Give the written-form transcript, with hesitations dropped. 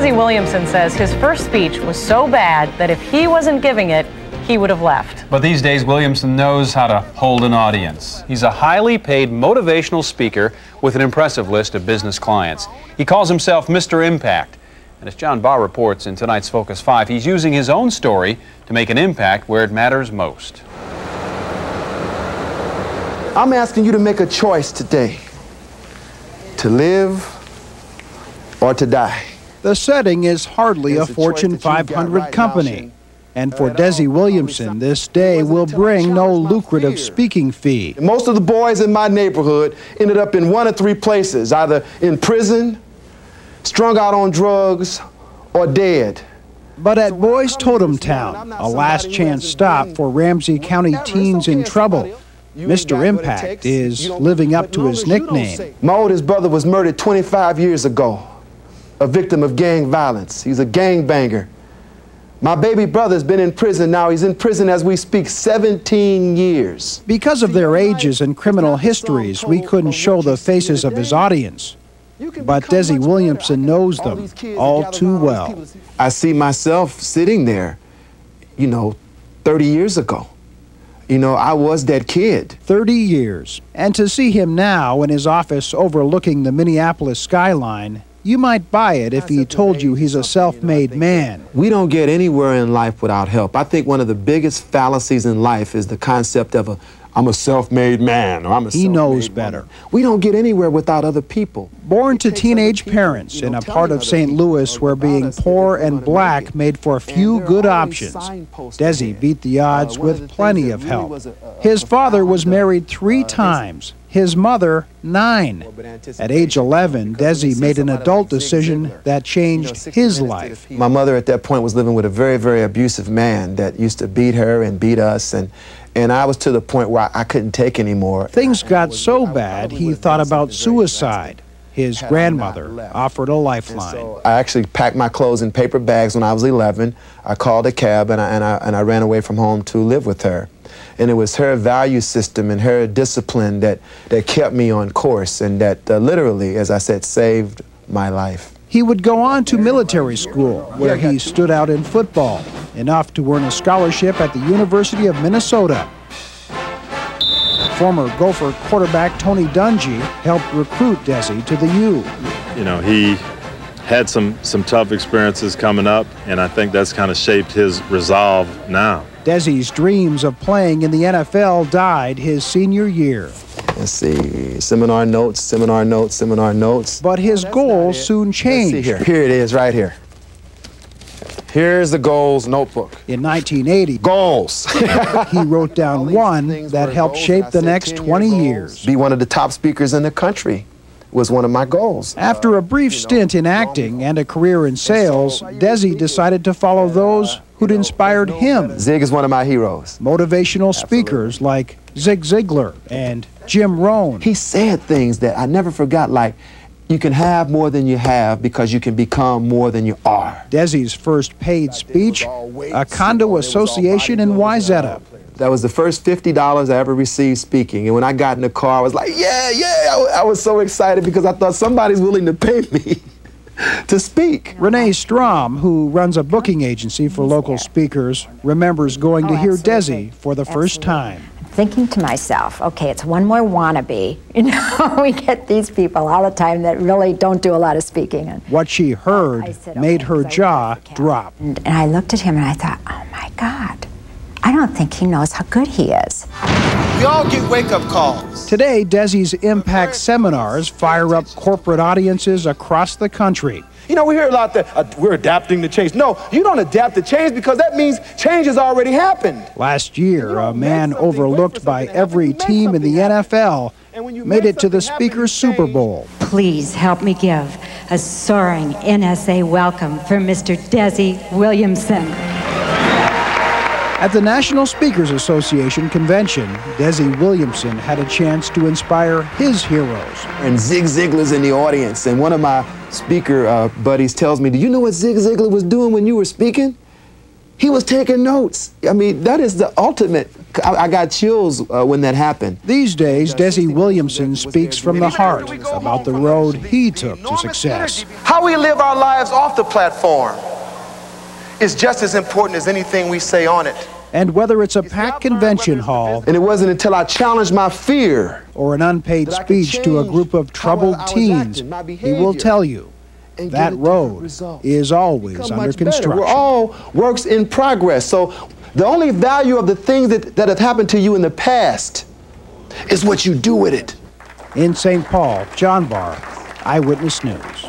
Desi Williamson says his first speech was so bad that if he wasn't giving it, he would have left. But these days, Williamson knows how to hold an audience. He's a highly paid motivational speaker with an impressive list of business clients. He calls himself Mr. Impact. And as John Barr reports in tonight's Focus 5, he's using his own story to make an impact where it matters most. I'm asking you to make a choice today, to live or to die. The setting is hardly a Fortune 500 company. And for Desi Williamson, this day will bring no lucrative speaking fee. Most of the boys in my neighborhood ended up in one of three places, either in prison, strung out on drugs, or dead. But at Boys Totem Town, a last chance stop for Ramsey County teens in trouble, Mr. Impact is living up to his nickname. My oldest brother was murdered 25 years ago, a victim of gang violence. He's a gangbanger. My baby brother's been in prison now. He's in prison as we speak, 17 years. Because of their ages and criminal histories, we couldn't show the faces of his audience. But Desi Williamson knows them all too well. I see myself sitting there, 30 years ago. I was that kid. 30 years. And to see him now in his office overlooking the Minneapolis skyline, you might buy it if he told you he's a self-made man. We don't get anywhere in life without help. I think one of the biggest fallacies in life is the concept of I'm a self-made man, or I'm a self-made He knows woman. better. We don't get anywhere without other people. Born to teenage parents in a part of St. Louis where being poor and black made for few good options, Desi beat the odds with plenty of help. His father was married 3 times. His mother, 9. At age 11, Desi made an adult decision that changed his life. My mother at that point was living with a very, very abusive man that used to beat her and beat us, and I was to the point where I couldn't take anymore. Things got so bad, he thought about suicide. His grandmother offered a lifeline. I actually packed my clothes in paper bags when I was 11. I called a cab and I ran away from home to live with her. And it was her value system and her discipline that kept me on course and that literally, as I said, saved my life. He would go on to military school, where he stood out in football, enough to earn a scholarship at the University of Minnesota. Former Gopher quarterback Tony Dungy helped recruit Desi to the U. He had some tough experiences coming up, and I think that's kind of shaped his resolve now. Desi's dreams of playing in the NFL died his senior year. Let's see, seminar notes, seminar notes, seminar notes. But his goals soon changed. Let's see here. Here it is, right here. Here's the goals notebook. In 1980, goals. He wrote down one that helped shape the next 20 years. Be one of the top speakers in the country was one of my goals. After a brief stint in acting and a career in sales, Desi decided to follow those who'd inspired him. Zig is one of my heroes. Motivational speakers like Zig Ziglar and Jim Rohn. He said things that I never forgot, like, you can have more than you have because you can become more than you are. Desi's first paid speech, a condo association in Wayzata. That was the first $50 I ever received speaking. And when I got in the car, I was like, yeah. I was so excited because I thought somebody's willing to pay me to speak. Renee Strom, who runs a booking agency for local speakers, remembers going to hear Desi for the first time. Thinking to myself, okay, it's one more wannabe. We get these people all the time that really don't do a lot of speaking. What she heard made her jaw drop. And I looked at him and I thought, oh my God, I don't think he knows how good he is. We all get wake-up calls. Today, Desi's Impact seminars fire up corporate audiences across the country. We hear a lot that we're adapting to change. No, you don't adapt to change because that means change has already happened. Last year, a man overlooked by every team in the NFL made it to the Speaker's Super Bowl. Please help me give a soaring NSA welcome for Mr. Desi Williamson. At the National Speakers Association convention, Desi Williamson had a chance to inspire his heroes. And Zig Ziglar's in the audience, and one of my speaker buddies tells me, do you know what Zig Ziglar was doing when you were speaking? He was taking notes. I mean, that is the ultimate. I got chills when that happened. These days, Desi Williamson speaks from the heart about the road he took to success. How we live our lives off the platform is just as important as anything we say on it. And whether it's a packed convention hall, and it wasn't until I challenged my fear, or an unpaid speech to a group of troubled teens, he will tell you that road is always under construction. We're all works in progress. So the only value of the things that have happened to you in the past is what you do with it. In St. Paul, John Barr, Eyewitness News.